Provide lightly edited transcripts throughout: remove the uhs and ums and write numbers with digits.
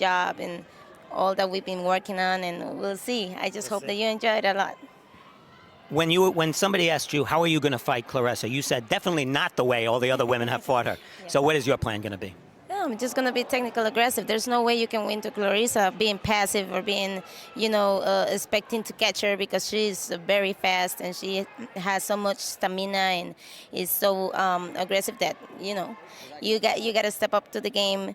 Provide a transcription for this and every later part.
job and all that we've been working on, and we'll see. I just hope that you enjoy it a lot. When somebody asked you, how are you going to fight Claressa, you said definitely not the way all the other women have fought her. Yeah. So what is your plan going to be? Yeah, I'm just gonna be technical aggressive. There's no way you can win to Claressa being passive or being, expecting to catch her, because she's very fast and she has so much stamina and is so aggressive that you got to step up to the game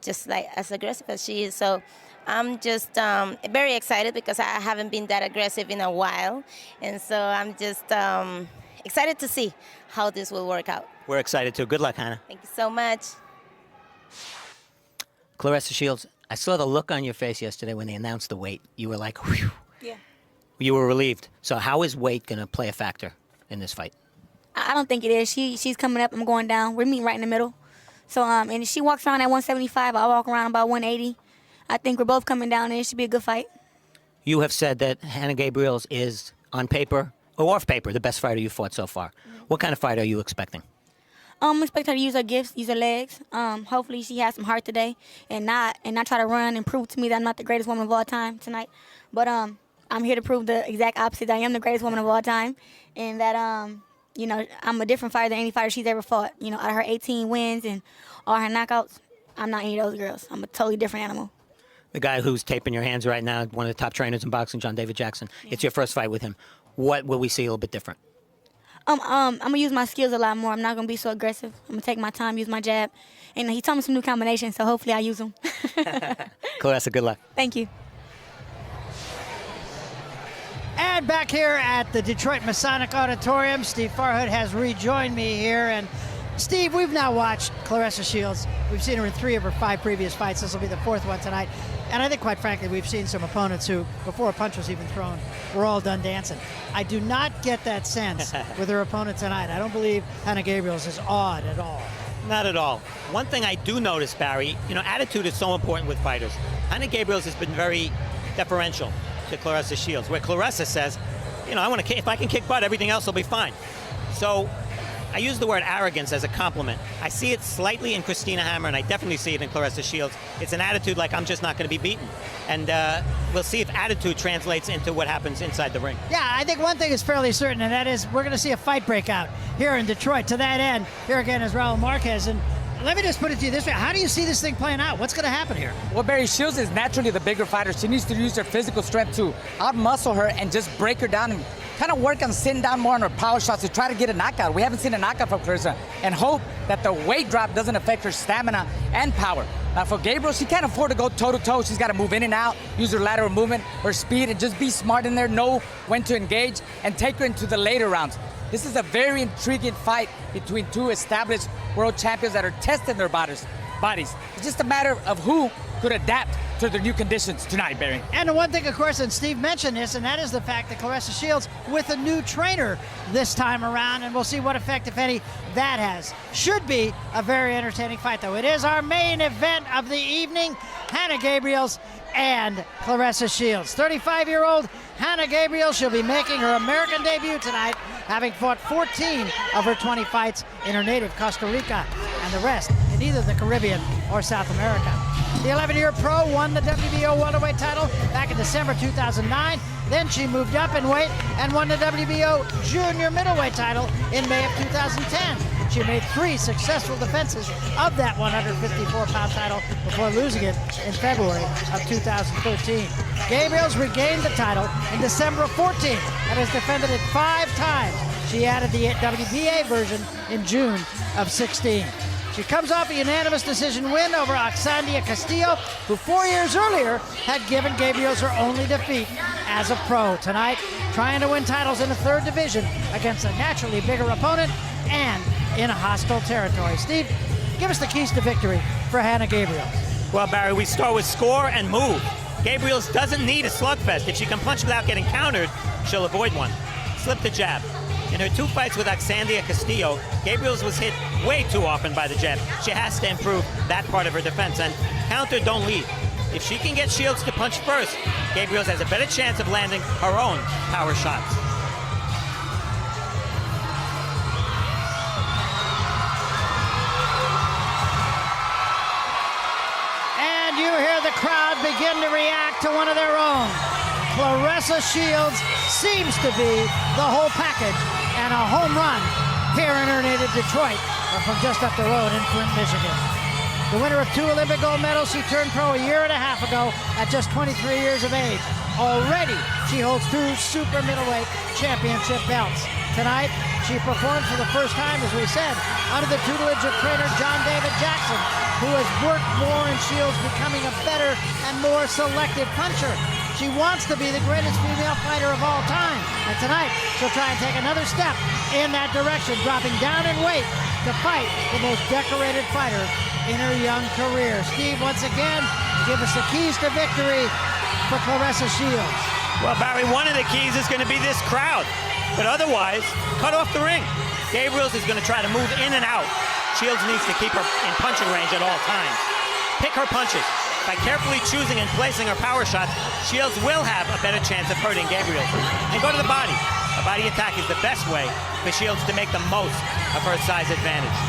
just like as aggressive as she is. So I'm just very excited because I haven't been that aggressive in a while, and so I'm just excited to see how this will work out. We're excited too. Good luck, Hanna. Thank you so much. Claressa Shields, I saw the look on your face yesterday when they announced the weight. You were like, whew. Yeah. You were relieved. So how is weight going to play a factor in this fight? I don't think it is. She's coming up. I'm going down. We're meeting right in the middle. So and if she walks around at 175, I walk around about 180. I think we're both coming down, and it should be a good fight. You have said that Hanna Gabriels is, on paper or off paper, the best fighter you fought so far. What kind of fight are you expecting? I expect her to use her gifts, use her legs. Hopefully she has some heart today and not try to run and prove to me that I'm not the greatest woman of all time tonight. But I'm here to prove the exact opposite, that I am the greatest woman of all time, and that I'm a different fighter than any fighter she's ever fought. Out of her 18 wins and all her knockouts, I'm not any of those girls. I'm a totally different animal. The guy who's taping your hands right now, one of the top trainers in boxing, John David Jackson. Yeah. It's your first fight with him. What will we see a little bit different? I'm going to use my skills a lot more. I'm not going to be so aggressive. I'm going to take my time, use my jab. And he told me some new combinations, so hopefully I use them. Claressa, good luck. Thank you. And back here at the Detroit Masonic Auditorium, Steve Farhood has rejoined me here. And Steve, we've now watched Claressa Shields. We've seen her in 3 of her 5 previous fights. This will be the 4th one tonight. And I think, quite frankly, we've seen some opponents who, before a punch was even thrown, were all done dancing. I do not get that sense with her opponent tonight. I don't believe Hanna Gabriels is awed at all. Not at all. One thing I do notice, Barry, attitude is so important with fighters. Hanna Gabriels has been very deferential to Claressa Shields, where Claressa says, if I can kick butt, everything else will be fine. So I use the word arrogance as a compliment. I see it slightly in Christina Hammer, and I definitely see it in Claressa Shields. It's an attitude like, I'm just not going to be beaten. And we'll see if attitude translates into what happens inside the ring. Yeah, I think one thing is fairly certain, and that is we're going to see a fight break out here in Detroit. To that end, here again is Raul Marquez. And let me just put it to you this way. How do you see this thing playing out? What's going to happen here? Well, Barry, Shields is naturally the bigger fighter. She needs to use her physical strength to out-muscle her and just break her down and kind of work on sitting down more on her power shots to try to get a knockout. We haven't seen a knockout from Claressa, and hope that the weight drop doesn't affect her stamina and power. Now for Gabriel, she can't afford to go toe-to-toe. She's got to move in and out, use her lateral movement, her speed, and just be smart in there, know when to engage, and take her into the later rounds. This is a very intriguing fight between 2 established world champions that are testing their bodies. It's just a matter of who could adapt to the new conditions tonight, Barry. And the one thing, of course, and Steve mentioned this, and that is the fact that Claressa Shields with a new trainer this time around, and we'll see what effect, if any, that has. Should be a very entertaining fight, though. It is our main event of the evening, Hanna Gabriels and Claressa Shields. 35-year-old Hanna Gabriels, she'll be making her American debut tonight, having fought 14 of her 20 fights in her native Costa Rica, and the rest in either the Caribbean or South America. The 11-year pro won the WBO welterweight title back in December 2009. Then she moved up in weight and won the WBO junior middleweight title in May of 2010. She made 3 successful defenses of that 154-pound title before losing it in February of 2013. Gabriels regained the title in December of 14 and has defended it 5 times. She added the WBA version in June of 16. She comes off a unanimous decision win over Oxandia Castillo, who 4 years earlier had given Gabriels her only defeat as a pro. Tonight, trying to win titles in the 3rd division against a naturally bigger opponent and in a hostile territory. Steve, give us the keys to victory for Hanna Gabriels. Well, Barry, we start with score and move. Gabriels doesn't need a slugfest. If she can punch without getting countered, she'll avoid one. Slip the jab. In her 2 fights with Oxandia Castillo, Gabriels was hit way too often by the jab. She has to improve that part of her defense, and counter, don't lead. If she can get Shields to punch first, Gabriels has a better chance of landing her own power shots. And you hear the the crowd begin to react to one of their own. Claressa Shields seems to be the whole package, and a home run here in her native Detroit, or from just up the road in Flint, Michigan. The winner of 2 Olympic gold medals, she turned pro a year and a half ago at just 23 years of age. Already, she holds 2 super middleweight championship belts. Tonight, she performed for the first time, as we said, under the tutelage of trainer John David Jackson, who has worked more in Shields becoming a better and more selective puncher. She wants to be the greatest female fighter of all time. And tonight, she'll try and take another step in that direction, dropping down in weight to fight the most decorated fighter in her young career. Steve, once again, give us the keys to victory for Claressa Shields. Well, Barry, one of the keys is going to be this crowd. But otherwise, cut off the ring. Gabriels is going to try to move in and out. Shields needs to keep her in punching range at all times. Pick her punches. By carefully choosing and placing her power shots, Shields will have a better chance of hurting Gabriels. And go to the body. A body attack is the best way for Shields to make the most of her size advantage.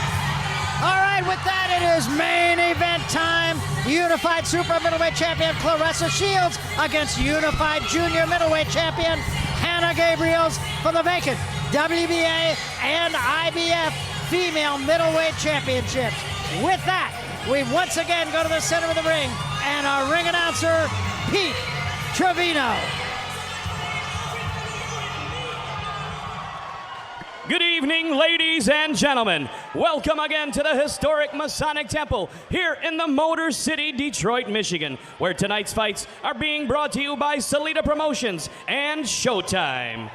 All right, with that, it is main event time. Unified super middleweight champion Claressa Shields against unified junior middleweight champion Hanna Gabriels for the vacant WBA and IBF female middleweight championships. With that, we once again go to the center of the ring, and our ring announcer, Pete Trevino. Good evening, ladies and gentlemen. Welcome again to the historic Masonic Temple here in the Motor City, Detroit, Michigan, where tonight's fights are being brought to you by Salida Promotions and Showtime.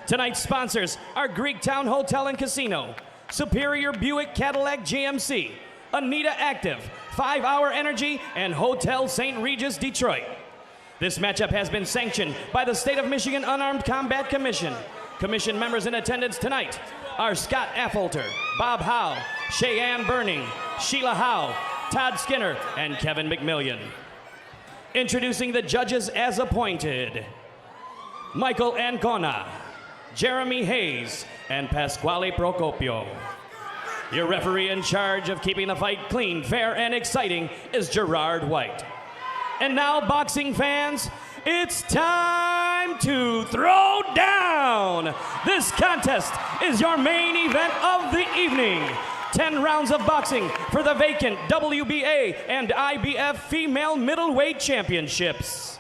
Tonight's sponsors are Greektown Hotel and Casino, Superior Buick Cadillac GMC, Anita Active, 5 Hour Energy, and Hotel St. Regis, Detroit. This matchup has been sanctioned by the State of Michigan Unarmed Combat Commission. Commission members in attendance tonight are Scott Affolter, Bob Howe, Cheyenne Burning, Sheila Howe, Todd Skinner, and Kevin McMillian. Introducing the judges as appointed: Michael Ancona, Jeremy Hayes, and Pasquale Procopio. Your referee in charge of keeping the fight clean, fair, and exciting is Gerard White. And now, boxing fans, it's time to throw down. This contest is your main event of the evening. 10 rounds of boxing for the vacant WBA and IBF female middleweight championships.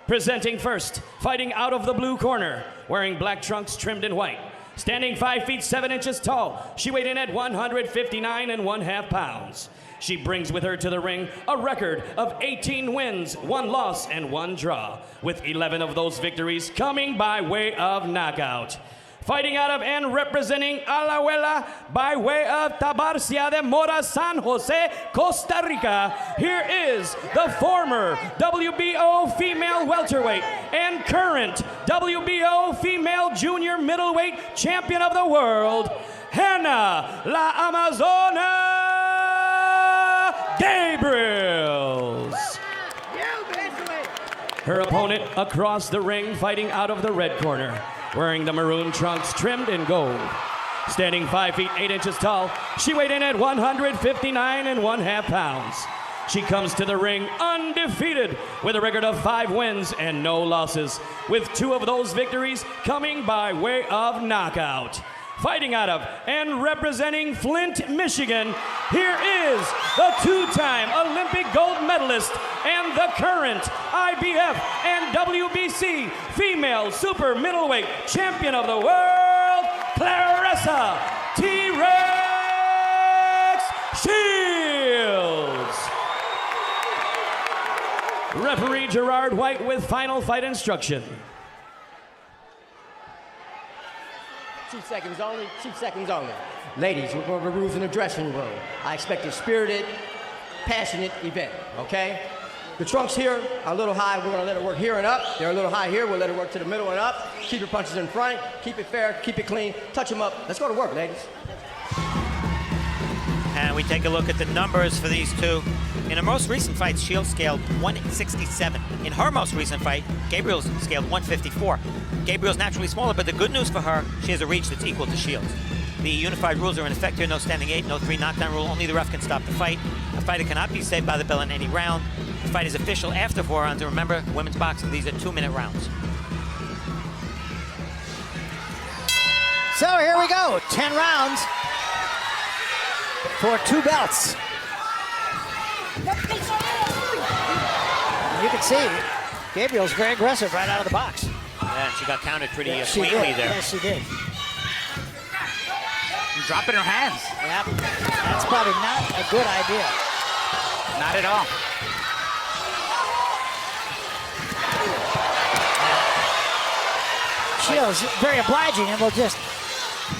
Presenting first, fighting out of the blue corner, wearing black trunks trimmed in white. Standing 5 feet 7 inches tall, she weighed in at 159 1/2 pounds. She brings with her to the ring a record of 18 wins, 1 loss, and 1 draw, with 11 of those victories coming by way of knockout. Fighting out of and representing Alajuela by way of Tabarcia de Mora, San Jose, Costa Rica, here is the former WBO female welterweight and current WBO female junior middleweight champion of the world, Hanna La Amazona Gabriels. Her opponent across the ring, fighting out of the red corner, wearing the maroon trunks trimmed in gold. Standing 5 feet 8 inches tall, she weighed in at 159 1/2 pounds. She comes to the ring undefeated with a record of 5 wins and no losses, with 2 of those victories coming by way of knockout. Fighting out of and representing Flint, Michigan, here is the 2-time Olympic gold medalist and the current IBF and WBC female super middleweight champion of the world, Claressa T-Rex Shields. Referee Gerard White with final fight instruction. 2 seconds only, 2 seconds only. Ladies, we're going over the rules in the dressing room. I expect a spirited, passionate event, okay? The trunks here are a little high. We're going to let it work here and up. They're a little high here. We'll let it work to the middle and up. Keep your punches in front. Keep it fair. Keep it clean. Touch them up. Let's go to work, ladies. And we take a look at the numbers for these two. In her most recent fight, Shields scaled 167. In her most recent fight, Gabriels scaled 154. Gabriels naturally smaller, but the good news for her, she has a reach that's equal to Shields. The unified rules are in effect here: no standing 8, no 3 knockdown rule. Only the ref can stop the fight. A fighter cannot be saved by the bell in any round. The fight is official after 4 rounds. And remember, women's boxing, these are 2-minute rounds. So here we go, 10 rounds for 2 belts. You can see Gabriel's very aggressive right out of the box. Yeah, and she got counted pretty She cleanly did. there. Yes, she did. Dropping her hands. Yep. That's probably not a good idea. Not at all. Shields very obliging and will just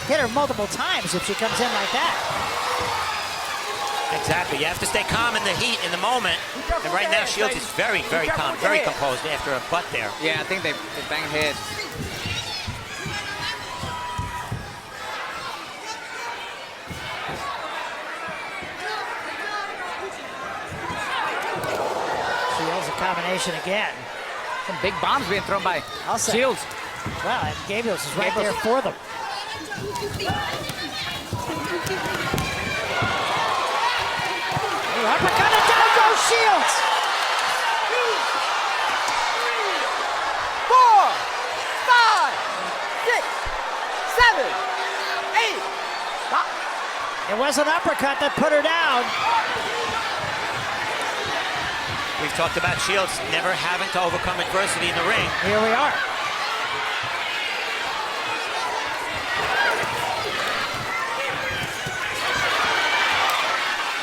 hit her multiple times if she comes in like that. Exactly. You have to stay calm in the heat, in the moment. And right now, Shields is very, very calm, very composed after a butt there. Yeah, I think they banged heads. Shields a combination again. Some big bombs being thrown by I'll say. Shields. Well, and Gabriels is right there for them. Uppercut, and down goes Shields. 4, 5, 6, 7, 8. Stop. It was an uppercut that put her down. We've talked about Shields never having to overcome adversity in the ring. Here we are.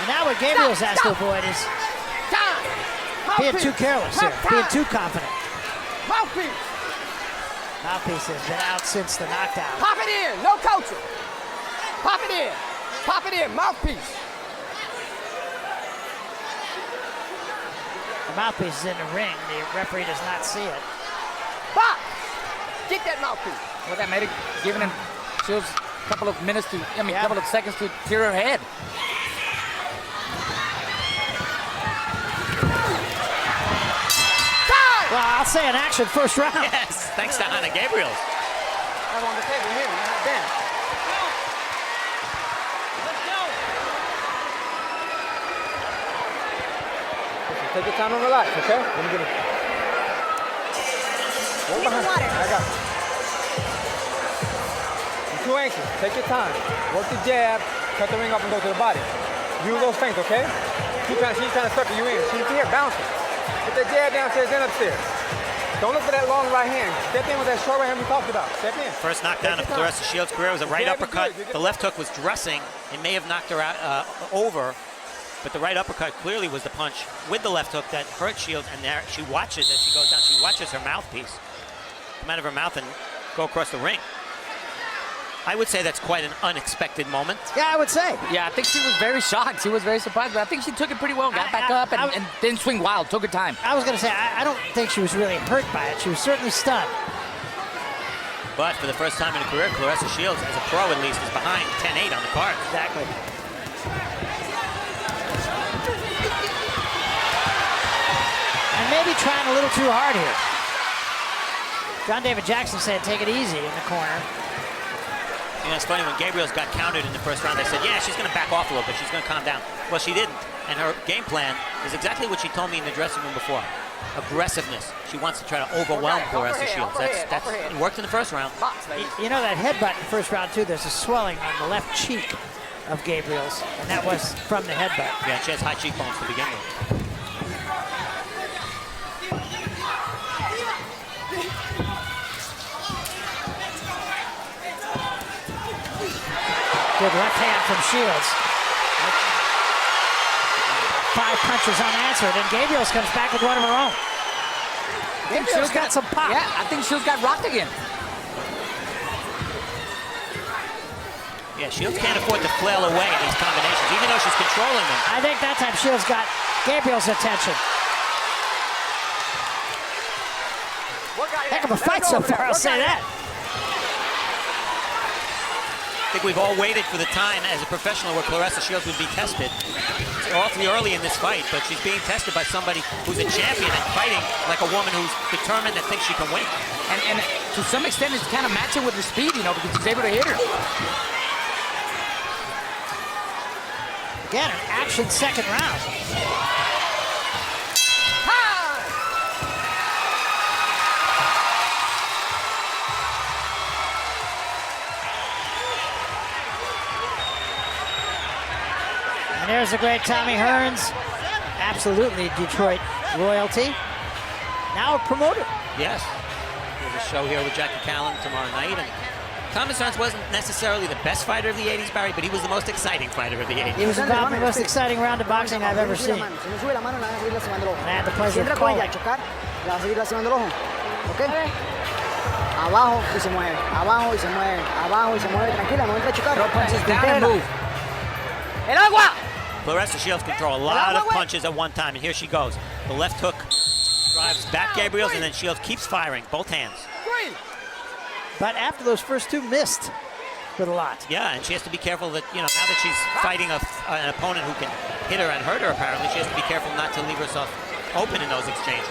And now what Gabriels has to avoid is being too careless here, being too confident. Mouthpiece. Mouthpiece has been out since the knockdown. Pop it in. No coaching. Pop it in. Pop it in. Mouthpiece. The mouthpiece is in the ring. The referee does not see it. Pop. Get that mouthpiece. Well, that made it, giving him Shields a couple of minutes to, Yeah. couple of seconds to clear her head. Well, I'll say an action first round. Yes, thanks to Hanna Gabriels. I'm on the table here. You're not down. Listen, take your time and relax, okay? Let me get it. Walk behind. I got you. You're too anxious. Take your time. Work the jab. Cut the ring up and go to the body. Use those things, okay? She's trying to circle you in. She's here bouncing. Get that jab downstairs and upstairs. Don't look for that long right hand. Step in with that short right hand we talked about. Step in. First knockdown of Claressa Shields' career was a right uppercut. The left hook was dressing. It may have knocked her out over, but the right uppercut clearly was the punch with the left hook that hurt Shields, and there she watches as she goes down. She watches her mouthpiece come out of her mouth and go across the ring. I would say that's quite an unexpected moment. Yeah, I would say. Yeah, I think she was very shocked. She was very surprised, but I think she took it pretty well. Got back up and didn't swing wild. Took her time. I was going to say, I don't think she was really hurt by it. She was certainly stunned. But for the first time in her career, Claressa Shields, as a pro at least, is behind 10-8 on the card. Exactly. And maybe trying a little too hard here. John David Jackson said, take it easy in the corner. You know, it's funny, when Gabriels got countered in the first round, they said, yeah, she's going to back off a little bit. She's going to calm down. Well, she didn't. And her game plan is exactly what she told me in the dressing room before. Aggressiveness. She wants to try to overwhelm Claressa Shields. It worked in the first round. You know that headbutt in the first round, too, there's a swelling on the left cheek of Gabriels, and that was from the headbutt. Yeah, she has high cheekbones to begin with. Good left hand from Shields. 5 punches unanswered, and Gabriels comes back with one of her own. Gabriels got some pop. Yeah, I think Shields got rocked again. Yeah, Shields can't afford to flail away at these combinations, even though she's controlling them. I think that time Shields got Gabriels' attention. Heck of a fight so far, I'll say that. I think we've all waited for the time as a professional where Claressa Shields would be tested. It's awfully early in this fight, but she's being tested by somebody who's a champion and fighting like a woman who's determined and thinks she can win. And to some extent, it's kind of matching with her speed, you know, because she's able to hit her. Again, an action second round. There's the great Tommy Hearns. Absolutely Detroit royalty. Now a promoter. Yes. There's a show here with Jackie Callan tomorrow night. And Thomas Hearns wasn't necessarily the best fighter of the 80s, Barry, but he was the most exciting fighter of the 80s. He was involved in the most exciting round of boxing I've ever seen. And I had the pleasure of calling it. Abajo y se mueve, abajo y se mueve, abajo y se mueve. Tranquila, no entre a chocar. Punches down and move. El agua! Claressa Shields can throw a lot of punches at one time, and here she goes. The left hook drives back Gabriels, and then Shields keeps firing, both hands. But after those first two missed with a lot. Yeah, and she has to be careful that, now that she's fighting an opponent who can hit her and hurt her, apparently, she has to be careful not to leave herself open in those exchanges.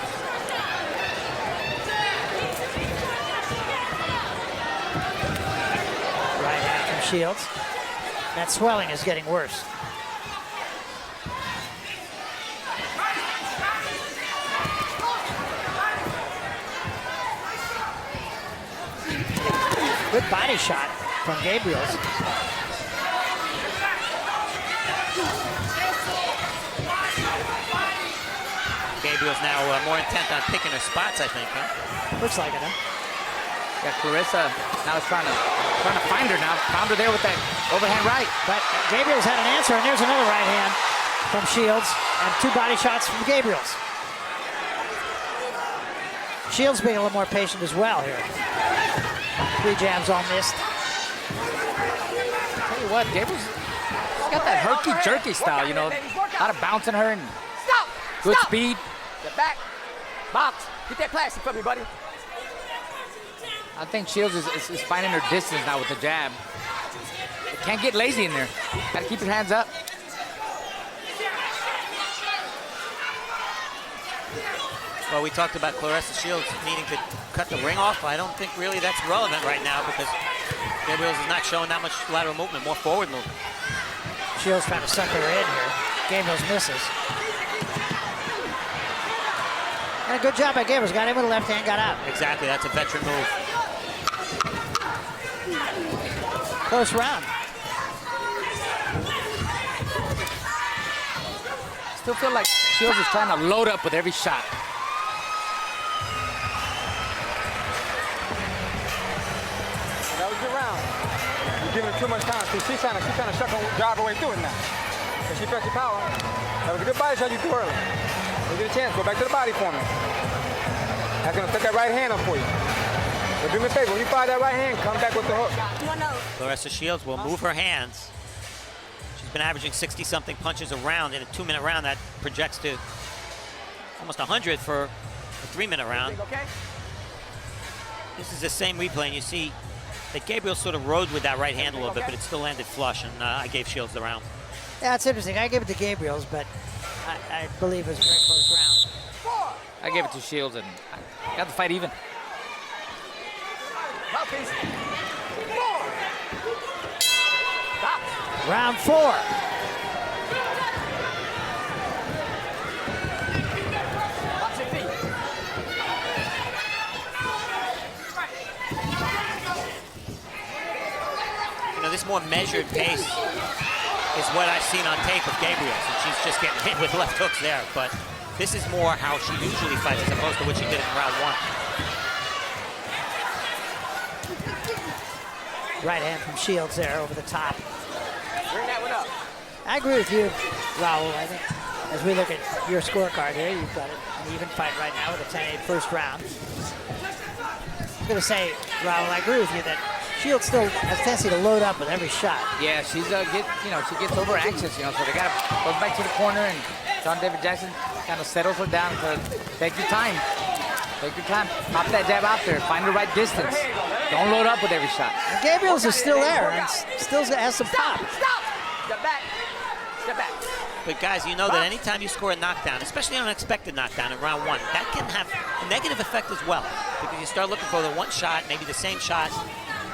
Right hand from Shields. That swelling is getting worse. Good body shot from Gabriels. Gabriels now more intent on picking her spots, I think, huh? Looks like it, huh? Yeah, Claressa now is trying to find her now. Found her there with that overhand right. But Gabriels had an answer, and there's another right hand from Shields, and two body shots from Gabriels. Shields being a little more patient as well here. 3 jabs all missed. Tell you what, Gabriels got that herky-jerky style, a lot of bouncing her and good speed. Get back. Box. Get that plastic from me, buddy. I think Shields is finding her distance now with the jab. Can't get lazy in there. Got to keep your hands up. Well, we talked about Claressa Shields needing to cut the ring off. I don't think really that's relevant right now because Gabriels is not showing that much lateral movement, more forward movement. Shields trying to suck her in here. Gabriels misses. And a good job by Gabriels. Got in with the left hand, got out. Exactly, that's a veteran move. Close round. Still feel like Shields is trying to load up with every shot. That was your round. You're giving her too much time. See, she's trying to drive her way through it now. So she felt your power. That was a good body shot you threw early. We'll get a chance. Go back to the body for me. That's gonna set that right hand up for you. But do me a favor, when you fire that right hand, come back with the hook. Claressa Shields will move her hands. She's been averaging 60-something punches a round. In a 2-minute round, that projects to almost 100 for a 3-minute round. This is the same replay, and you see that Gabriel sort of rode with that right hand a little bit, but it still landed flush, and I gave Shields the round. Yeah, it's interesting. I gave it to Gabriels, but I believe it was a very close round. I gave it to Shields and I got the fight even. Round 4. This more measured pace is what I've seen on tape of Gabriels, and she's just getting hit with left hooks there, but this is more how she usually fights as opposed to what she did in round 1. Right hand from Shields there over the top. Bring that one up. I agree with you, Raul. I think as we look at your scorecard here, you've got an even fight right now with a 10-8 first round. I'm going to say, Raul, I agree with you that Shields still has a tendency to load up with every shot. Yeah, she's she gets over anxious, so they got to go back to the corner, and John David Jackson kind of settles her down. So take your time. Take your time. Pop that jab out there. Find the right distance. Don't load up with every shot. And Gabriels is still there and still has some pop. Stop! Step back. Step back. But guys, you know that anytime you score a knockdown, especially an unexpected knockdown in round 1, that can have a negative effect as well. Because you start looking for the one shot, maybe the same shot,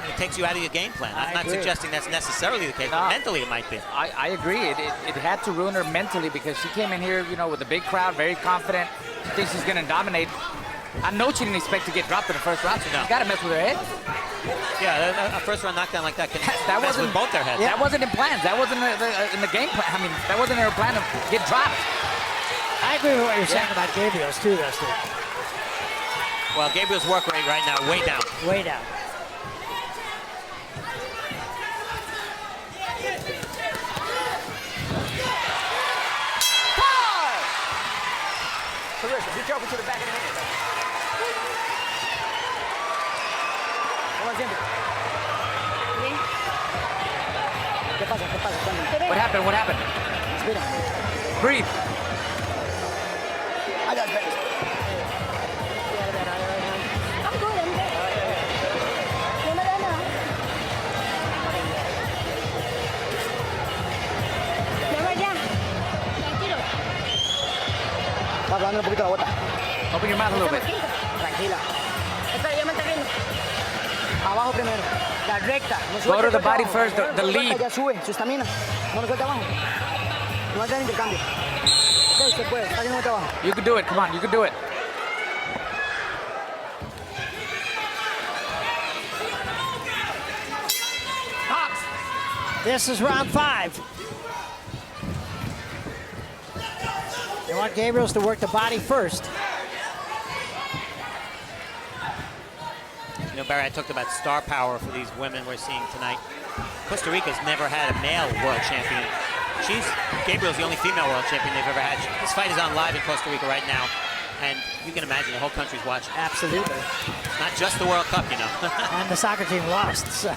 and it takes you out of your game plan. I'm not suggesting that's necessarily the case, but mentally it might be. I agree. It had to ruin her mentally because she came in here, with a big crowd, very confident. She thinks she's going to dominate. I know she didn't expect to get dropped in the first round, so she's got to mess with her head. Yeah, a first round knockdown like that can That mess wasn't with both their heads. That wasn't in plans. That wasn't in the game plan. I mean, that wasn't in their plan to get dropped. I agree with what you're saying about Gabriels too, though, Steve. Well, Gabriel's work rate right now way down. Way down. Claressa, be careful to the back of the head. ¿Qué pasa? ¿Qué pasa? Cuéntame. What happened? What happened? Respira. Breathe. Allá, espera. I'm good. I'm good. No me da nada. Vamos allá. Tranquilo. Está hablando un poquito la bota. Open your mouth a little bit. Tranquila. Espera, ya me está viendo. Abajo primero. La recta. No Go to suelte the body abajo. first, the Suelta, lead. Ya sube su estamina. No lo suelte abajo. No hagas intercambio. Ok, se puede. Está haciendo abajo. You can do it. Come on, you can do it. This is round 5. They want Gabriels to work the body first. You know, Barry, I talked about star power for these women we're seeing tonight. Costa Rica's never had a male world champion. Gabriel's the only female world champion they've ever had. This fight is on live in Costa Rica right now, and you can imagine the whole country's watching. Absolutely. It's not just the World Cup, you know. And the soccer team lost. So.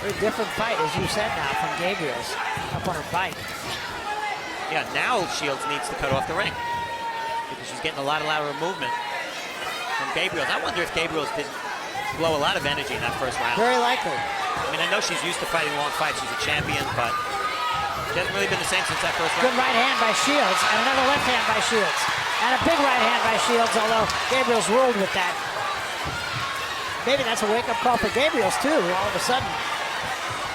Very different fight, as you said now, from Gabriels up on her bike. Yeah, now Shields needs to cut off the ring because she's getting a lot of lateral movement from Gabriels. I wonder if Gabriels did blow a lot of energy in that first round. Very likely. I mean, I know she's used to fighting long fights. She's a champion, but she hasn't really been the same since that first Good round. right hand by Shields, and another left hand by Shields. And a big right hand by Shields, although Gabriels ruled with that. Maybe that's a wake-up call for Gabriels, too. All of a sudden,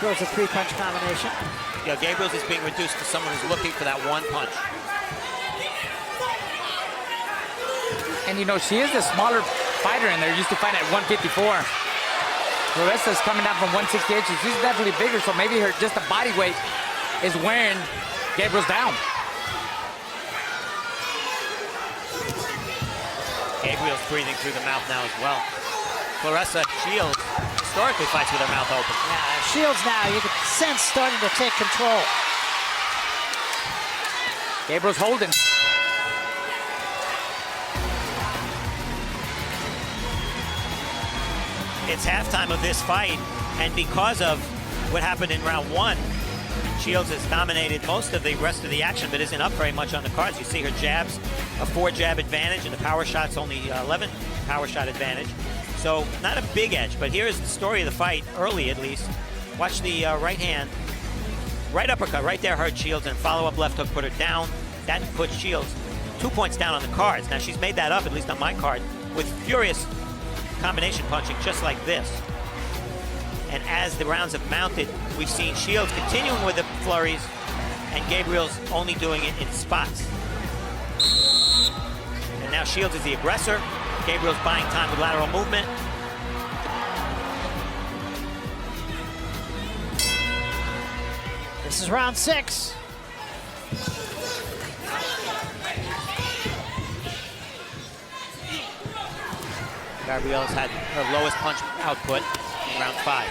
throws a 3-punch combination. Yeah, Gabriels is being reduced to someone who's looking for that one punch. And you know, she is a smaller fighter in there. Used to fight at 154. Claressa's coming down from 168. So she's definitely bigger. So maybe her just the body weight is wearing Gabriels down. Gabriel's breathing through the mouth now as well. Claressa Shields historically fights with her mouth open. Yeah, Shields now, you can sense starting to take control. Gabriel's holding. It's halftime of this fight, and because of what happened in round 1, Shields has dominated most of the rest of the action, but isn't up very much on the cards. You see her jabs, a 4-jab advantage, and the power shot's only 11 power shot advantage. So not a big edge, but here's the story of the fight, early at least. Watch the right hand, right uppercut, right there hurt Shields, and follow-up left hook put her down. That puts Shields 2 points down on the cards. Now she's made that up, at least on my card, with furious combination punching just like this. And as the rounds have mounted, we've seen Shields continuing with the flurries and Gabriel's only doing it in spots. And now Shields is the aggressor. Gabriel's buying time with lateral movement. This is round 6. Gabriel's had her lowest punch output in round 5.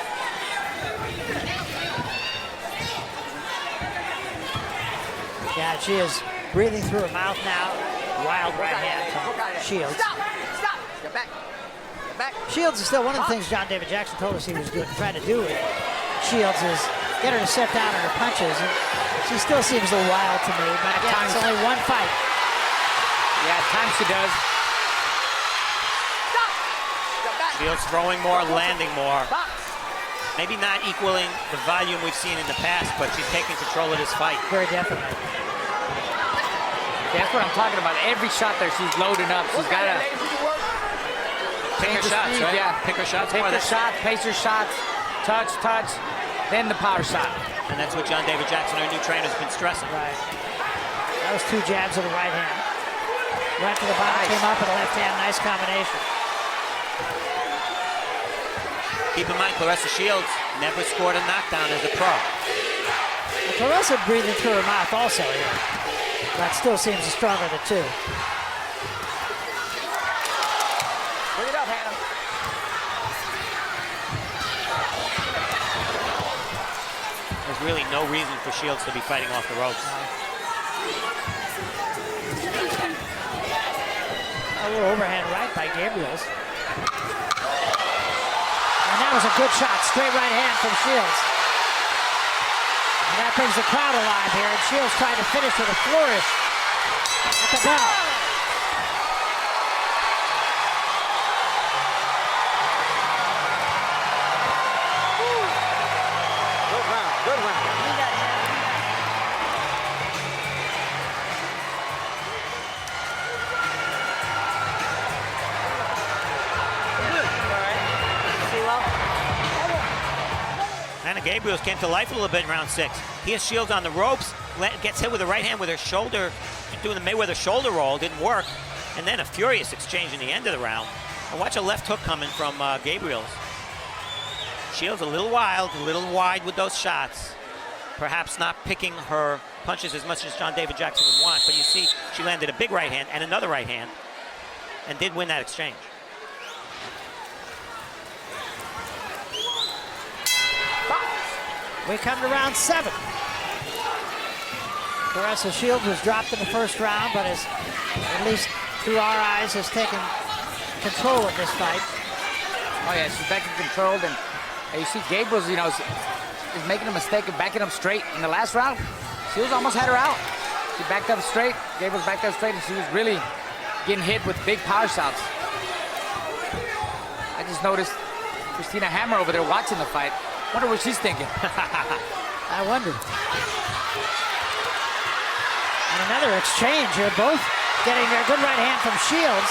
Yeah, she is breathing through her mouth now. Wild right hand from Shields. Stop! Stop! Get back. Get back. Shields is still one of the things John David Jackson told us he was trying to do with Shields is get her to set down on her punches. And she still seems a little wild to me, but again, it's only one fight. Yeah, at times she does. Stop! Get back. Shields throwing more, landing more. Box. Maybe not equaling the volume we've seen in the past, but she's taking control of this fight. Very definitely. That's what I'm talking about. Every shot there, she's loading up. She's got to Pick her shots, right? Yeah. Pick her shots. Pick more. her shots, pace her shots, touch, touch. then the power shot. And that's what John David Jackson, our new trainer, has been stressing. Right. That was 2 jabs of the right hand. Right to the bottom, came up with a left hand. Nice combination. Keep in mind, Claressa Shields never scored a knockdown as a pro. And Claressa breathing through her mouth also here. That still seems stronger of the 2. Bring it up, Hanna. There's really no reason for Shields to be fighting off the ropes. A little overhand right by Gabriels. And that was a good shot. Straight right hand from Shields. And that brings the crowd alive here. And Shields trying to finish with a flourish at the bell. Good round, good round. Hanna Gabriels came to life a little bit in round 6. He has Shields on the ropes, gets hit with a right hand with her shoulder, doing the Mayweather shoulder roll, didn't work, and then a furious exchange in the end of the round. And watch a left hook coming from Gabriels. Shields a little wild, a little wide with those shots. Perhaps not picking her punches as much as John David Jackson would want, but you see she landed a big right hand and another right hand and did win that exchange. We come to round 7. Claressa Shields was dropped in the first round, but has, at least through our eyes, has taken control of this fight. Oh yeah, she's back in control, and you see Gabriels, you know, is making a mistake of backing up straight in the last round. Shields almost had her out. She backed up straight, Gabriels backed up straight, and she was really getting hit with big power shots. I just noticed Christina Hammer over there watching the fight. Wonder what she's thinking. I wonder. And another exchange here, both getting their good right hand from Shields.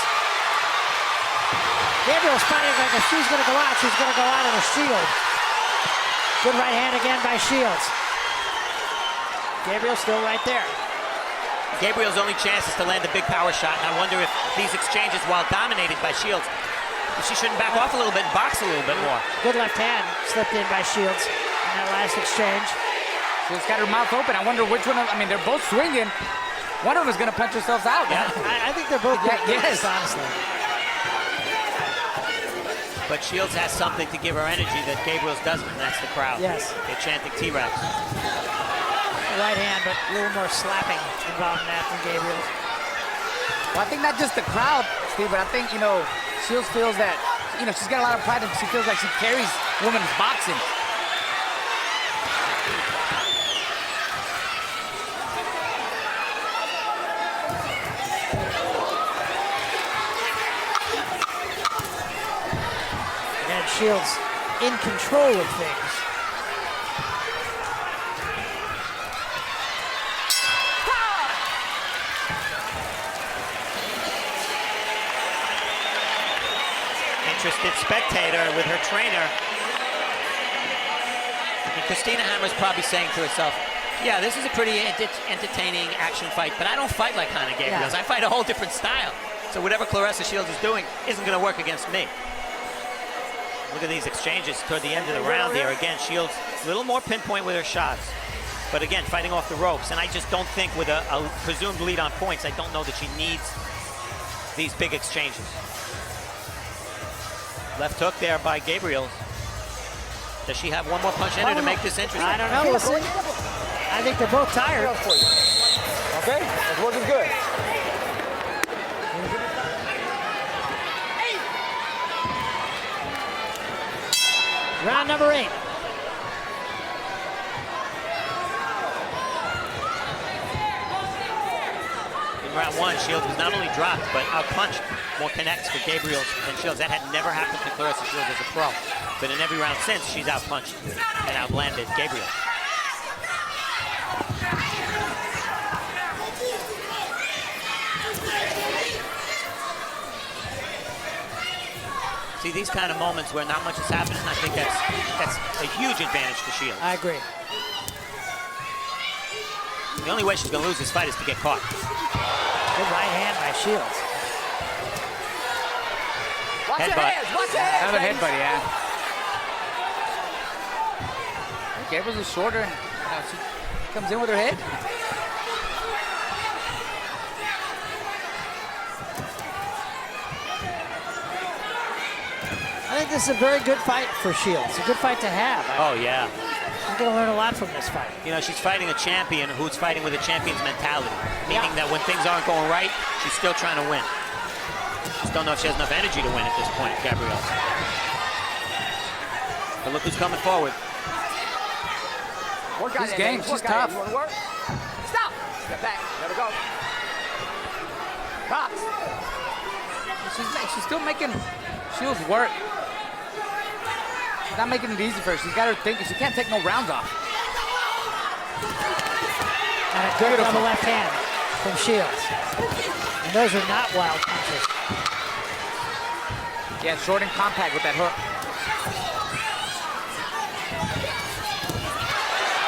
Gabriel's fighting like if she's going to go out, she's going to go out in a shield. Good right hand again by Shields. Gabriel still right there. Gabriel's only chance is to land a big power shot, and I wonder if these exchanges, while dominated by Shields, if she shouldn't back off a little bit and box a little bit more. Good left hand slipped in by Shields in that last exchange. She's got her mouth open. I wonder which one of, I mean, they're both swinging. One of them is going to punch herself out. Yeah. I think they're both good yes, honestly. But Shields has something to give her energy that Gabriels doesn't, and that's the crowd. Yes. They're chanting T-Rex. Right hand, but a little more slapping involved in that from Gabriels. Well, I think not just the crowd, Steve, but I think, you know, Shields feels that, you know, she's got a lot of pride and she feels like she carries women's boxing. And Shields in control of things. Interested spectator with her trainer. And Christina Hammer's probably saying to herself, yeah, this is a pretty entertaining action fight, but I don't fight like Hanna Gabriels. I fight a whole different style. So whatever Claressa Shields is doing isn't going to work against me. Look at these exchanges toward the end of the round here. Again, Shields a little more pinpoint with her shots. But again, fighting off the ropes. And I just don't think with a presumed lead on points, I don't know that she needs these big exchanges. Left hook there by Gabriels. Does she have one more punch in her to make this interesting? I don't know. We'll see. I think they're both tired. Okay, that's working good. Round number 8. In round 1, Shields was not only dropped, but out-punched. More connects for Gabriels than Shields. That had never happened to Claressa Shields as a pro. But in every round since, she's out-punched and outlanded Gabriel. See, these kind of moments where not much is happening, I think that's a huge advantage for Shields. I agree. The only way she's going to lose this fight is to get caught. Good right hand by Shields. Watch your Headbutt. hands. Watch your hands. Another ladies. headbutt, yeah. Gabriels is shorter, and she comes in with her head. I think this is a very good fight for Shields. A good fight to have. Oh, yeah. I'm going to learn a lot from this fight. You know, she's fighting a champion who's fighting with a champion's mentality, meaning that when things aren't going right, she's still trying to win. Just don't know if she has enough energy to win at this point, Gabriels. But look who's coming forward. Work out She's there, game. ladies. She's Work out tough. there. You wanna work? Stop. Step back. Let her go. Box. She's still making Shields work. She's not making it easy for her. She's got her thinking. She can't take no rounds off. And a good double left hand from Shields. And those are not wild punches. Yeah, short and compact with that hook.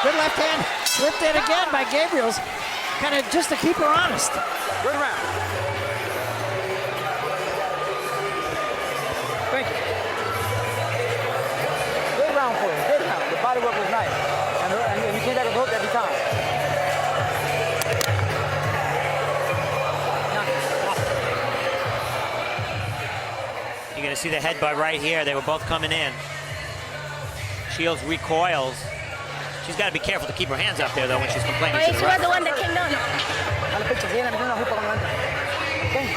Good left hand, slipped in again by Gabriels, kind of just to keep her honest. Good round. Thank you. Good round for you. Good round. The body work was nice. And you came back with hook every time. You're going to see the headbutt right here. They were both coming in. Shields recoils. She's got to be careful to keep her hands up there, though, when she's complaining to the She was the ref. one that came down. Dale pecho. Sigue metiendo la jupa cuando entra. Okay.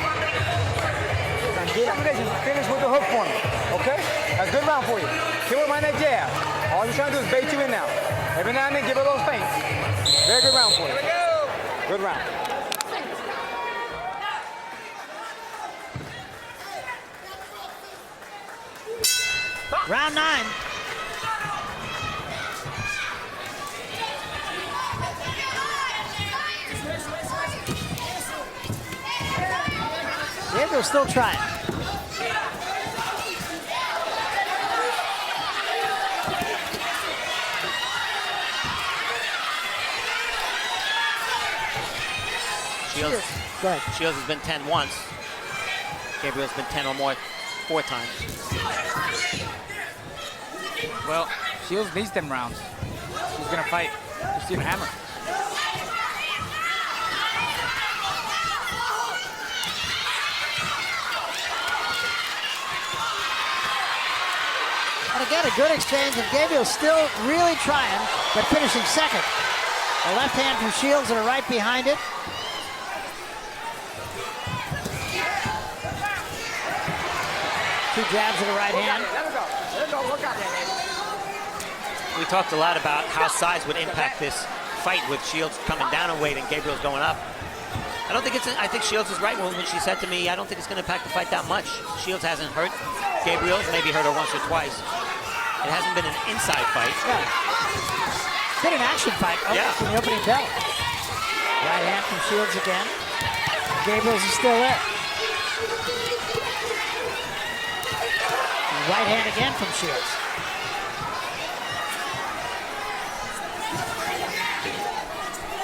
Tranquila. Finish with the hook for me. Okay? That's a good round for you. Keep with my neck jab. All you're trying to do is bait you in now. Every now and then, give her those feints. Very good round for you. Good round. Round 9. Gabriel's still trying. Shields, Go ahead. Shields has been 10 once. Gabriel's been 10 or more 4 times. Well, Shields needs them rounds. She's gonna fight Christine Hammer. And again, a good exchange, and Gabriel's still really trying, but finishing second. A left hand from Shields and a right behind it. Two jabs and a right hand. Let her go. Let her go. Work out there, ladies. We talked a lot about how size would impact this fight with Shields coming down in weight and Gabriel's going up. I think Shields is right when she said to me, I don't think it's going to impact the fight that much. Shields hasn't hurt Gabriel, maybe hurt her once or twice. It hasn't been an inside fight. Yeah. It's been an action fight from the opening bell. Right hand from Shields again. Gabriel's is still there. Right hand again from Shields.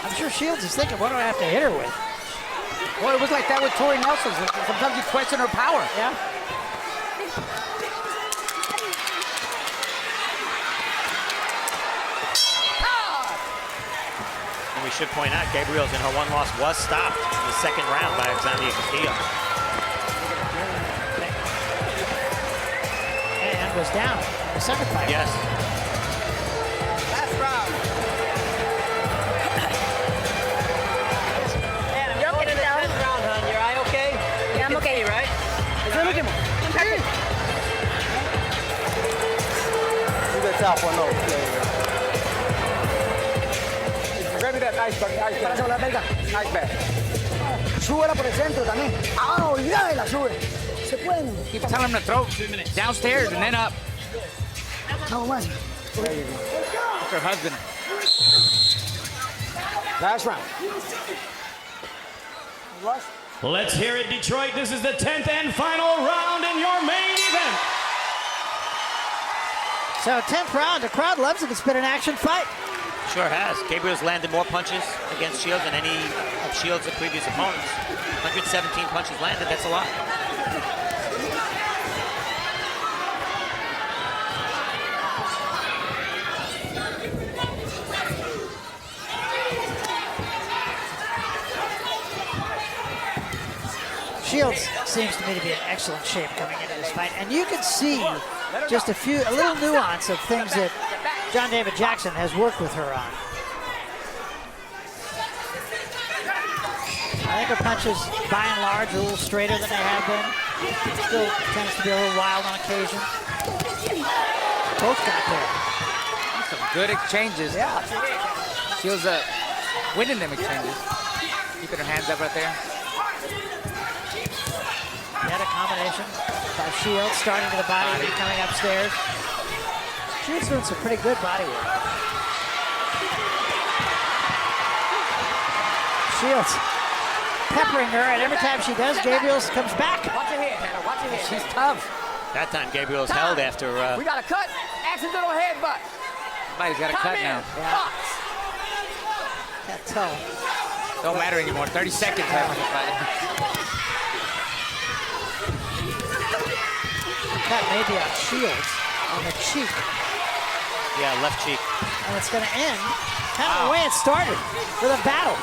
I'm sure Shields is thinking, what do I have to hit her with? Well, it was like that with Tori Nelson. Sometimes you question her power. Yeah. And we should point out, Gabriel's in her one loss was stopped in the second round by Xavier Castillo. And was down in the second fight. Yes. Last round. Yo quiero dar. Round, hon. You're eye okay? Yeah, I'm okay. Right? Es el último. Do the top one, no. Grab me that ice bag. Para sobre la verga. Ice bag. Súbela por el centro también. Ah, olvídala, sube. Se pueden. Keep telling him to throw downstairs and then up. No más. It's her husband. Last round. Let's hear it, Detroit. This is the 10th and final round in your main event. So 10th round, the crowd loves it. It's been an action fight. Sure has. Gabriels landed more punches against Shields than any of Shields' previous opponents. 117 punches landed, that's a lot. Shields seems to me to be in excellent shape coming into this fight. And you can see just a little nuance of things that John David Jackson has worked with her on. I think her punches, by and large, are a little straighter than they have been. Still tends to be a little wild on occasion. Both got there. Some good exchanges. Yeah. Shields winning them exchanges. Keeping her hands up right there. Yet a combination by Shields, starting to the body, and coming upstairs. Shields doing some pretty good body work. Shields peppering her, and every time she does, Gabriels comes back. Watch your head, Hanna. Watch your head. She's tough. That time Gabriels held after... We got a cut. Accidental headbutt. Somebody's got a cut now. Box. Can't tell. Don't matter anymore. 30 seconds left in the fight. Cut maybe on Shields on the cheek. Yeah, left cheek. And it's going to end kind of the way it started, with a battle.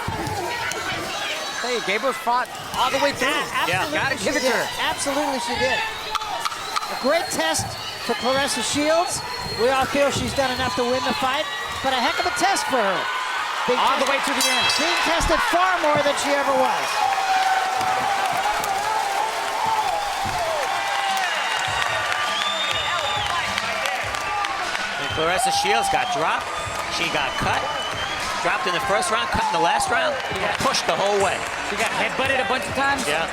Hey, Gabriels fought all the way through. Absolutely, gotta give it to her. Absolutely, she did. A great test for Claressa Shields. We all feel she's done enough to win the fight, but a heck of a test for her. All the way to the end. Being tested far more than she ever was. Claressa Shields got dropped. She got cut. Dropped in the first round, cut in the last round. Pushed the whole way. She got headbutted a bunch of times. Yeah.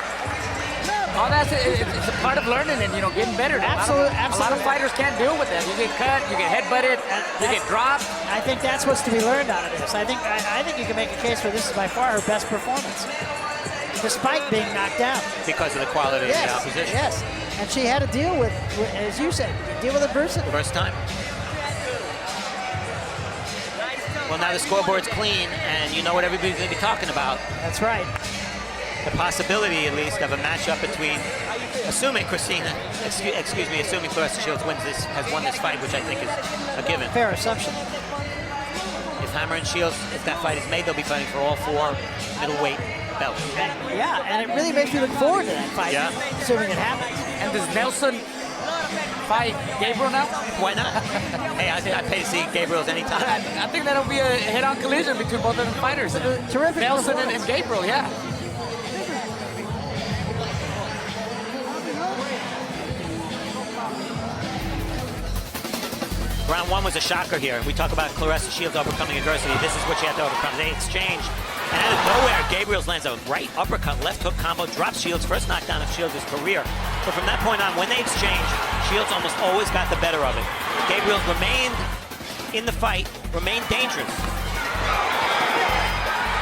All that's it's a part of learning and getting better. Absolutely. A lot of fighters can't deal with that. You get cut, you get headbutted, you get dropped. I think that's what's to be learned out of this. I think you can make a case for this is by far her best performance, despite being knocked down. Because of the quality of the opposition. Yes. And she had to deal with, as you said, deal with adversity. First time. Well, now the scoreboard's clean, and you know what everybody's going to be talking about. That's right. The possibility, at least, of a matchup between, assuming Claressa Shields has won this fight, which I think is a given. Fair assumption. If Hammer and Shields, if that fight is made, they'll be fighting for all 4 middleweight belts. And it really makes me look forward to that fight, assuming it happens. And does Nelson fight Gabriel now? Why not? Hey, I'd pay to see Gabriels anytime. I think that'll be a head-on collision between both of them fighters. Terrific. Nelson and Gabriel, yeah. Round 1 was a shocker here. We talk about Claressa Shields overcoming adversity. This is what she had to overcome. They exchanged. And out of nowhere, Gabriels lands a right uppercut, left hook combo, drops Shields' first knockdown of Shields' career. But from that point on, when they exchanged, Shields almost always got the better of it. Gabriels remained in the fight, remained dangerous.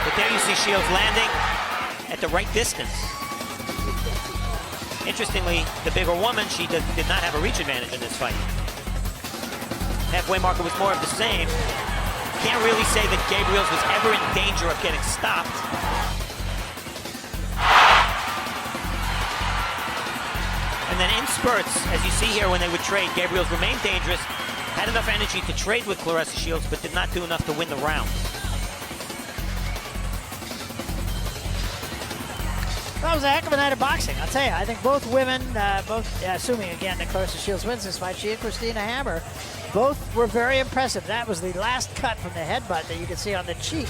But there you see Shields landing at the right distance. Interestingly, the bigger woman, she did not have a reach advantage in this fight. Halfway marker was more of the same. Can't really say that Gabriels was ever in danger of getting stopped. And then in spurts, as you see here when they would trade, Gabriels remained dangerous, had enough energy to trade with Claressa Shields, but did not do enough to win the rounds. That was a heck of a night of boxing, I'll tell you. I think both women, assuming again that Claressa Shields wins this fight, she and Christina Hammer, both were very impressive. That was the last cut from the headbutt that you can see on the cheek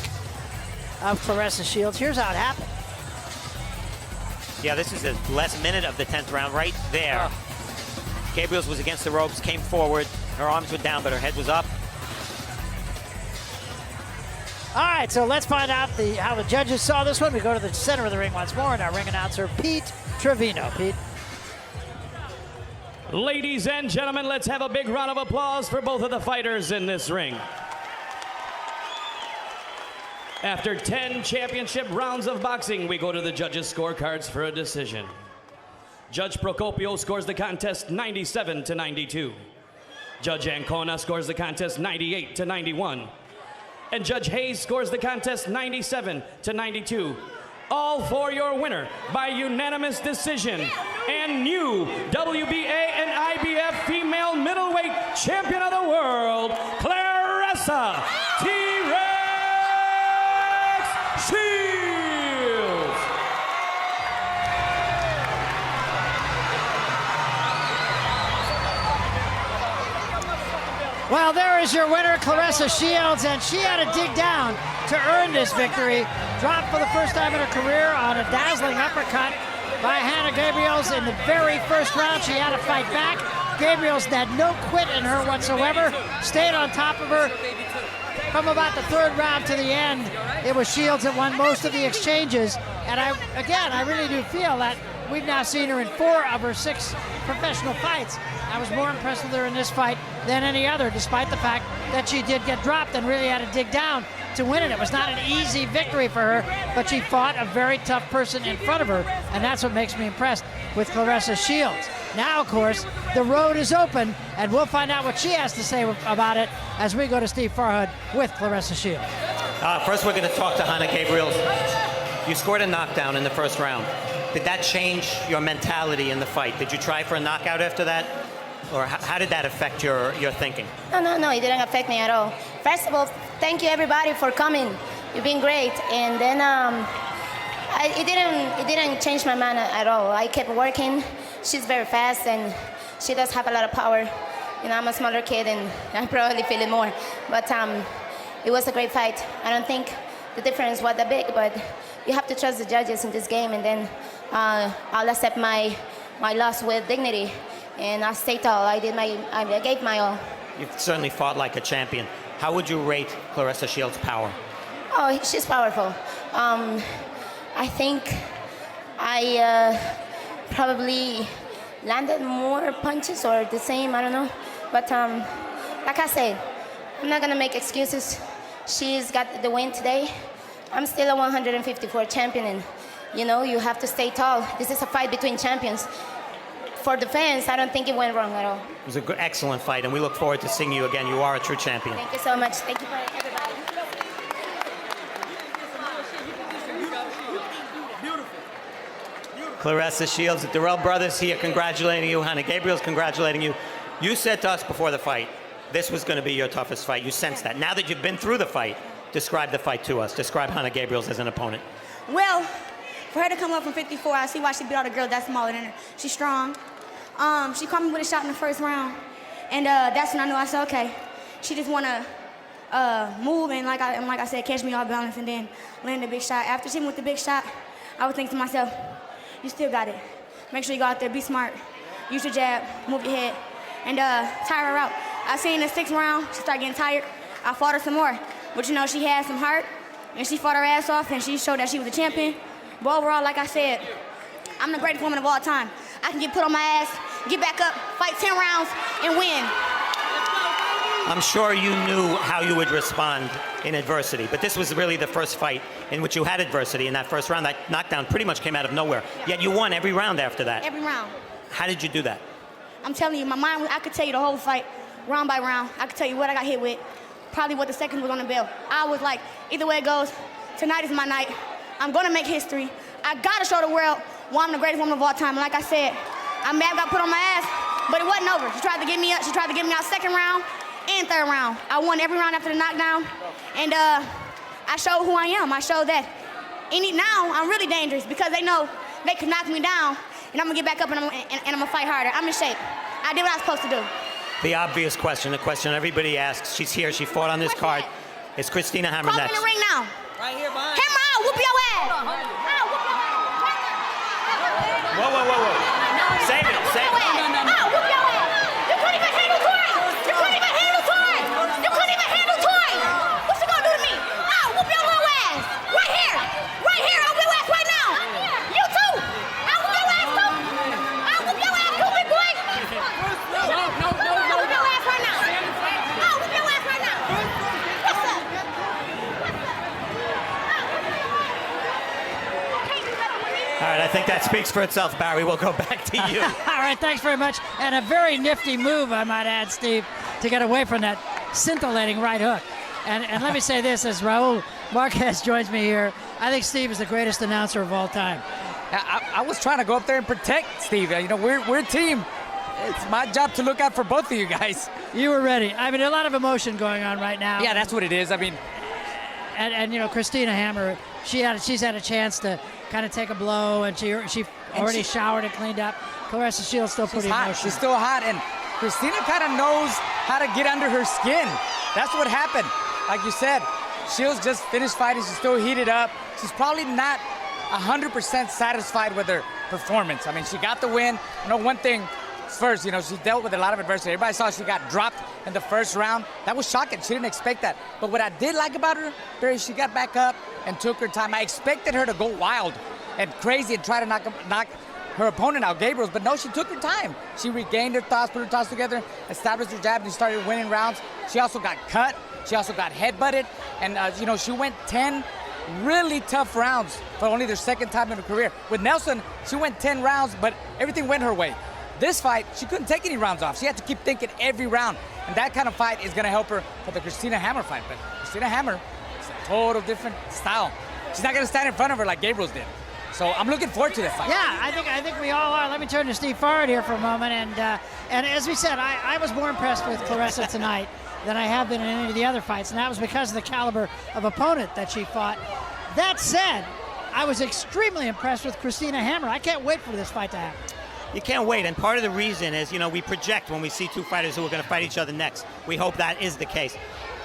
of Claressa Shields. Here's how it happened. Yeah, this is the last minute of the 10th round right there. Gabriels was against the ropes, came forward. Her arms were down, but her head was up. All right, so let's find out how the judges saw this one. We go to the center of the ring once more, and our ring announcer, Pete Trevino. Pete. Ladies and gentlemen, let's have a big round of applause for both of the fighters in this ring. After 10 championship rounds of boxing, we go to the judges' scorecards for a decision. Judge Procopio scores the contest 97-92. Judge Ancona scores the contest 98-91. And Judge Hayes scores the contest 97-92. All for your winner by unanimous decision and new WBA and IBF female middleweight champion of the world, Claressa T-Rex Shields. Well, there is your winner, Claressa Shields, and she had to dig down to earn this victory. Dropped for the first time in her career on a dazzling uppercut by Hanna Gabriels in the very first round. She had to fight back. Gabriels had no quit in her whatsoever, stayed on top of her. From about the third round to the end, it was Shields that won most of the exchanges. And I really do feel that we've now seen her in 4 of her 6 professional fights. I was more impressed with her in this fight than any other, despite the fact that she did get dropped and really had to dig down to win it. It was not an easy victory for her, but she fought a very tough person in front of her, and that's what makes me impressed with Claressa Shields. Now, of course, the road is open, and we'll find out what she has to say about it as we go to Steve Farhood with Claressa Shields. First, we're going to talk to Hanna Gabriels. You scored a knockdown in the first round. Did that change your mentality in the fight? Did you try for a knockout after that? Or how did that affect your thinking? No, it didn't affect me at all. First of all, thank you everybody for coming. You've been great. And then it didn't change my mind at all. I kept working. She's very fast and she does have a lot of power. You know, I'm a smaller kid and I probably feel it more. But it was a great fight. I don't think the difference was that big, but you have to trust the judges in this game, and then I'll accept my loss with dignity. And I stayed tall. I gave my all. You've certainly fought like a champion. How would you rate Claressa Shields' power? Oh, she's powerful. I think I probably landed more punches or the same, I don't know. But like I said, I'm not gonna make excuses. She's got the win today. I'm still a 154 champion, and you know, you have to stay tall. This is a fight between champions. For the fans, I don't think it went wrong at all. It was an excellent fight, and we look forward to seeing you again. You are a true champion. Thank you so much. Thank you for everybody. Claressa Shields, the Durrell brothers here congratulating you. Hanna Gabriels congratulating you. You said to us before the fight, this was going to be your toughest fight. You sensed that. Now that you've been through the fight, describe the fight to us. Describe Hanna Gabriels as an opponent. Well, for her to come up from 54, I see why she beat all the girls that's smaller than her. She's strong. She caught me with a shot in the first round, and that's when I knew. I said, okay, she just want to move and like I said, catch me off balance and then land a big shot. After she went with the big shot, I would think to myself, you still got it. Make sure you go out there, be smart, use your jab, move your head, and tire her out. I seen in the 6th round, she started getting tired. I fought her some more, but you know, she had some heart, and she fought her ass off, and she showed that she was a champion. But overall, like I said, I'm the greatest woman of all time. I can get put on my ass, get back up, fight 10 rounds, and win. I'm sure you knew how you would respond in adversity, but this was really the first fight in which you had adversity in that first round. That knockdown pretty much came out of nowhere, yet you won every round after that. Every round. How did you do that? I'm telling you, my mind, I could tell you the whole fight, round by round. I could tell you what I got hit with, probably what the second was on the bell. I was like, either way it goes, tonight is my night. I'm gonna make history. I gotta show the world why I'm the greatest woman of all time. And like I said, I'm mad I got put on my ass, but it wasn't over. She tried to get me up. She tried to get me out 2nd round and 3rd round. I won every round after the knockdown, and I showed who I am. I showed that now I'm really dangerous because they know they could knock me down, and I'm gonna get back up and I'm gonna fight harder. I'm in shape. I did what I was supposed to do. The obvious question, the question everybody asks, she's here, she fought on this card. Is Christina Hammer Call me next? in the ring now. Right here behind. Hammer, I'll whoop your ass. I'll whoop your ass. Whoa. Save it. I'll whoop your ass. You couldn't even handle Toy. What's she gonna do to me? I'll whoop your little ass. Right here. I'll whoop your ass right now. You too. I'll whoop your ass too. Big boy. No. I'll whoop your ass right now. What's up? All right, I think that speaks for itself, Barry. We'll go back to you. All right, thanks very much. And a very nifty move, I might add, Steve. to get away from that scintillating right hook. And let me say this, as Raul Marquez joins me here, I think Steve is the greatest announcer of all time. I was trying to go up there and protect Steve. You know, we're a team. It's my job to look out for both of you guys. You were ready. I mean, a lot of emotion going on right now. Yeah, that's what it is. I mean, and you know, Christina Hammer, she's had a chance to kind of take a blow, and she already showered and cleaned up. Claressa Shields still pretty hot. emotional. She's still hot, and Christina kind of knows how to get under her skin. That's what happened. Like you said, Shields just finished fighting. She's still heated up. She's probably not 100% satisfied with her performance. I mean, she got the win. You know, one thing first, you know, she dealt with a lot of adversity. Everybody saw she got dropped in the first round. That was shocking. She didn't expect that. But what I did like about her, Barry, she got back up and took her time. I expected her to go wild and crazy and try to knock her opponent out, Gabriels, but no, she took her time. She regained her thoughts, put her thoughts together, established her jab, and started winning rounds. She also got cut. She also got headbutted. And, you know, she went 10 really tough rounds for only their second time in her career. With Nelson, she went 10 rounds, but everything went her way. This fight, she couldn't take any rounds off. She had to keep thinking every round. And that kind of fight is going to help her for the Christina Hammer fight. But Christina Hammer is a total different style. She's not going to stand in front of her like Gabriels did. So I'm looking forward to that fight. Yeah, I think we all are. Let me turn to Steve Forward here for a moment. And as we said, I was more impressed with Claressa tonight than I have been in any of the other fights, and that was because of the caliber of opponent that she fought. That said, I was extremely impressed with Christina Hammer. I can't wait for this fight to happen. You can't wait, and part of the reason is, you know, we project when we see two fighters who are going to fight each other next. We hope that is the case.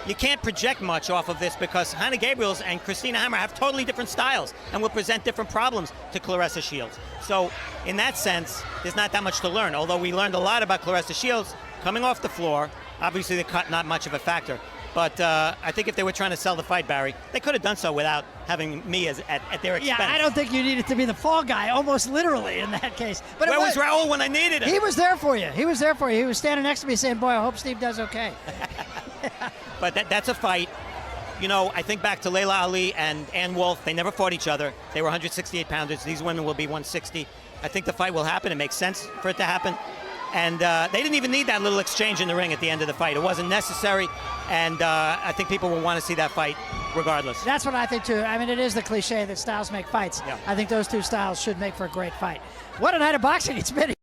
You can't project much off of this because Hanna Gabriels and Christina Hammer have totally different styles and will present different problems to Claressa Shields. So in that sense, there's not that much to learn, although we learned a lot about Claressa Shields coming off the floor. Obviously, the cut, not much of a factor. But I think if they were trying to sell the fight, Barry, they could have done so without having me at their expense. Yeah, I don't think you needed to be the fall guy, almost literally in that case. But where was Raul when I needed him? He was there for you. He was there for you. He was standing next to me saying, boy, I hope Steve does okay. But that's a fight. You know, I think back to Layla Ali and Ann Wolfe. They never fought each other. They were 168-pounders. These women will be 160. I think the fight will happen. It makes sense for it to happen. And they didn't even need that little exchange in the ring at the end of the fight. It wasn't necessary, and I think people will want to see that fight regardless. That's what I think, too. I mean, it is the cliche that styles make fights. Yeah. I think those two styles should make for a great fight. What a night of boxing it's been.